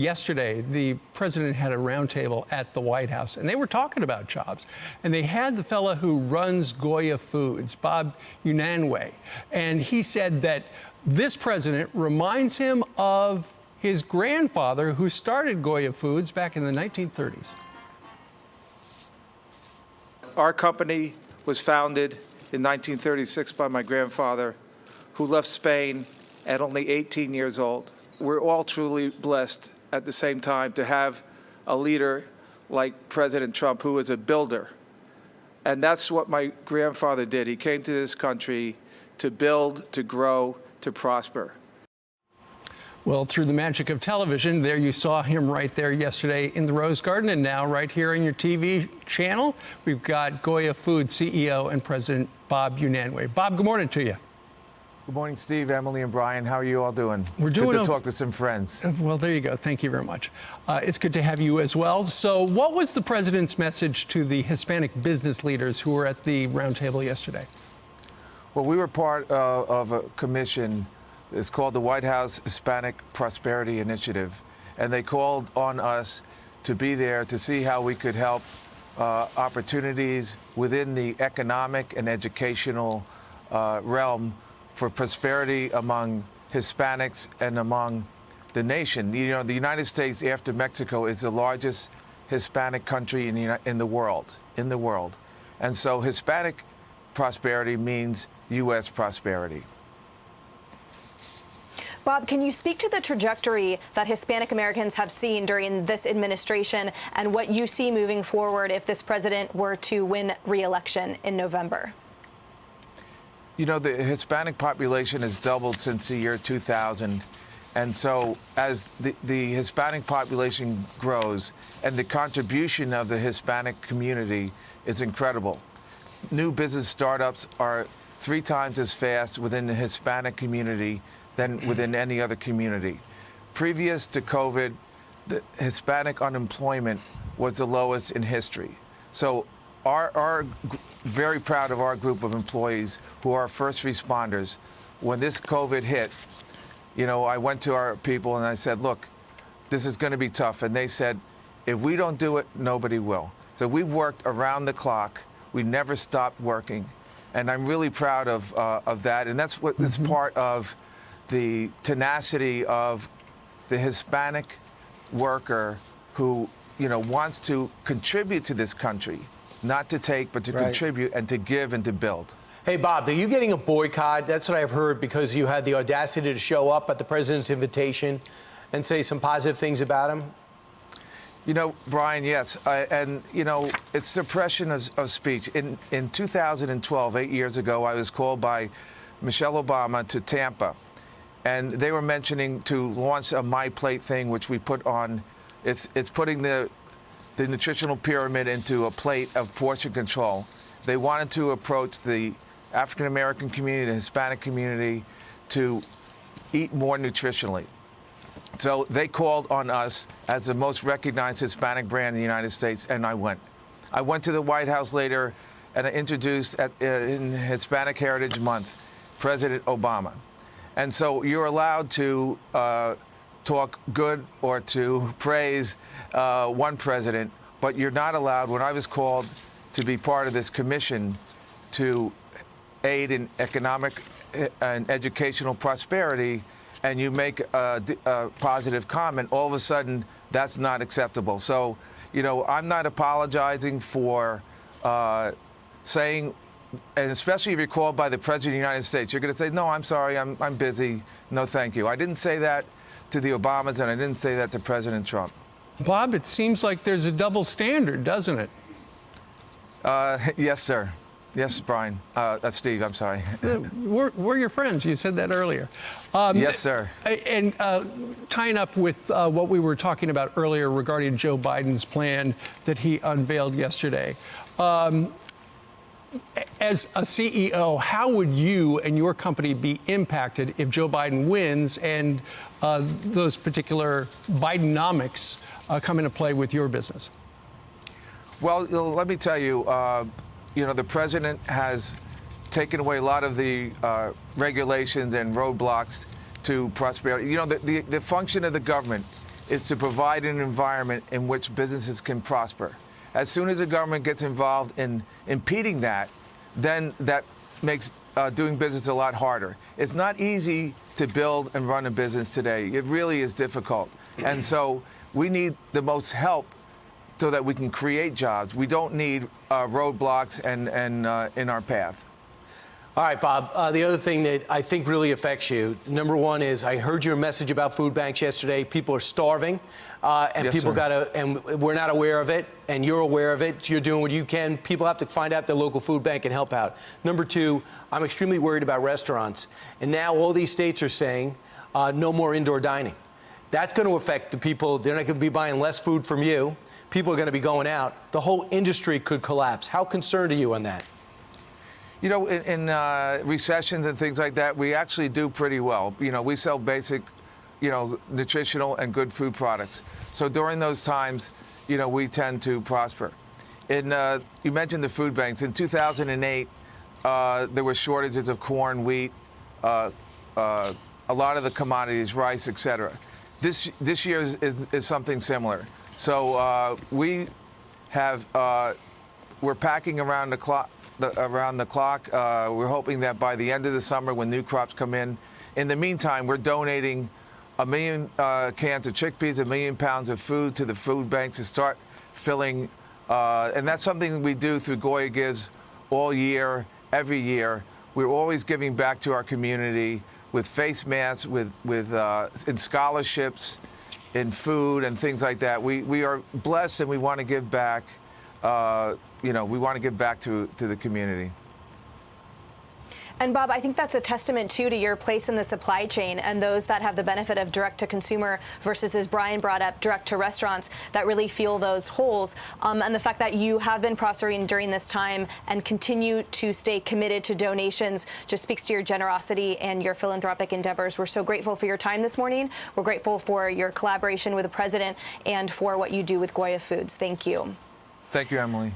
Yesterday, the president had a roundtable at the White House, and they were talking about jobs. And they had the fellow who runs Goya Foods, Bob Unanue, and he said that this president reminds him of his grandfather who started Goya Foods back in the 1930s. Our company was founded in 1936 by my grandfather, who left Spain at only 18 years old. We're all truly blessed at the same time to have a leader like President Trump, who is a builder. And that's what my grandfather did. He came to this country to build, to grow, to prosper. Well, through the magic of television, there you saw him right there yesterday in the Rose Garden, and now right here on your TV channel, we've got Goya Foods CEO and President Bob Unanue. Bob, good morning to you. Good morning, Steve, Emily, and Brian. How are you all doing? We're doing good to talk to some friends. Well, there you go. Thank you very much. It's good to have you as well. So what was the president's message to the Hispanic business leaders who were at the roundtable yesterday? Well, we were part of a commission. It's called the White House Hispanic Prosperity Initiative, and they called on us to be there to see how we could help opportunities within the economic and educational realm for prosperity among Hispanics and among the nation. You know, the United States, after Mexico, is the largest Hispanic country in the world. And so Hispanic prosperity means U.S. prosperity. Bob, can you speak to the trajectory that Hispanic Americans have seen during this administration and what you see moving forward if this president were to win re-election in November? You know, the Hispanic population has doubled since the year 2000. And so as the Hispanic population grows and the contribution of the Hispanic community is incredible. New business startups are 3 times as fast within the Hispanic community than within any other community. Previous to COVID, the Hispanic unemployment was the lowest in history. So our very proud of our group of employees who are first responders. When this COVID hit, you know, I went to our people and I said, look, this is going to be tough. And they said, if we don't do it, nobody will. So we've worked around the clock. We never stopped working. And I'm really proud of that. And that's what is part of the tenacity of the Hispanic worker who, you know, wants to contribute to this country. Not to take, but to contribute and to give and to build. Hey, Bob, are you getting a boycott? That's what I've heard because you had the audacity to show up at the president's invitation and say some positive things about him? You know, Brian, yes. And, you know, it's suppression of speech. In 2012, 8 years ago, I was called by Michelle Obama to Tampa. And they were mentioning to launch a My Plate thing, which we put on. It's putting the nutritional pyramid into a plate of portion control. They wanted to approach the African-American community, the Hispanic community, to eat more nutritionally. So they called on us as the most recognized Hispanic brand in the United States, and I went. I went to the White House later, and I introduced in Hispanic Heritage Month, President Obama. And so you're allowed to talk good or to praise one president, but you're not allowed, when I was called to be part of this commission to aid in economic and educational prosperity, and you make a positive comment, all of a sudden that's not acceptable. So, you know, I'm not apologizing for saying, and especially if you're called by the President of the United States, you're going to say, no, I'm sorry, I'm busy, no thank you. I didn't say that to the Obamas, and I didn't say that to President Trump. Bob, it seems like there's a double standard, doesn't it? Yes, sir. Yes, Brian. That's Steve, I'm sorry. We're your friends. You said that earlier. Yes, sir. And tying up with what we were talking about earlier regarding Joe Biden's plan that he unveiled yesterday. As a CEO, how would you and your company be impacted if Joe Biden wins and those particular Bidenomics come into play with your business? Well, let me tell you, you know, the president has taken away a lot of the regulations and roadblocks to prosperity. You know, the function of the government is to provide an environment in which businesses can prosper. As soon as the government gets involved in impeding that, then that makes doing business a lot harder. It's not easy to build and run a business today. It really is difficult. And so we need the most help so that we can create jobs. We don't need roadblocks and in our path. All right, Bob. The other thing that I think really affects you, number one, is I heard your message about food banks yesterday. People are starving, and Yes, people sir. and we're not aware of it, and you're aware of it. You're doing what you can. People have to find out their local food bank and help out. Number two, I'm extremely worried about restaurants, and now all these states are saying no more indoor dining. That's going to affect the people. They're not going to be buying less food from you. People are going to be going out. The whole industry could collapse. How concerned are you on that? You know, in recessions and things like that, we actually do pretty well. You know, we sell basic, nutritional and good food products. So during those times, we tend to prosper. You mentioned the food banks. In 2008, there were shortages of corn, wheat, a lot of the commodities, rice, et cetera. This year is something similar. So we're packing around the clock. We're hoping that by the end of the summer, when new crops come in the meantime, we're donating 1 million cans of chickpeas, 1 million pounds of food to the food banks to start filling. And that's something we do through Goya Gives all year, every year. We're always giving back to our community with face masks, in scholarships, in food and things like that. We are blessed, and we want to give back. We want to give back to the community. And Bob, I think that's a testament, too, to your place in the supply chain and those that have the benefit of direct-to-consumer versus, as Brian brought up, direct-to-restaurants that really feel those holes. And the fact that you have been prospering during this time and continue to stay committed to donations just speaks to your generosity and your philanthropic endeavors. We're so grateful for your time this morning. We're grateful for your collaboration with the president and for what you do with Goya Foods. Thank you. Thank you, Emily.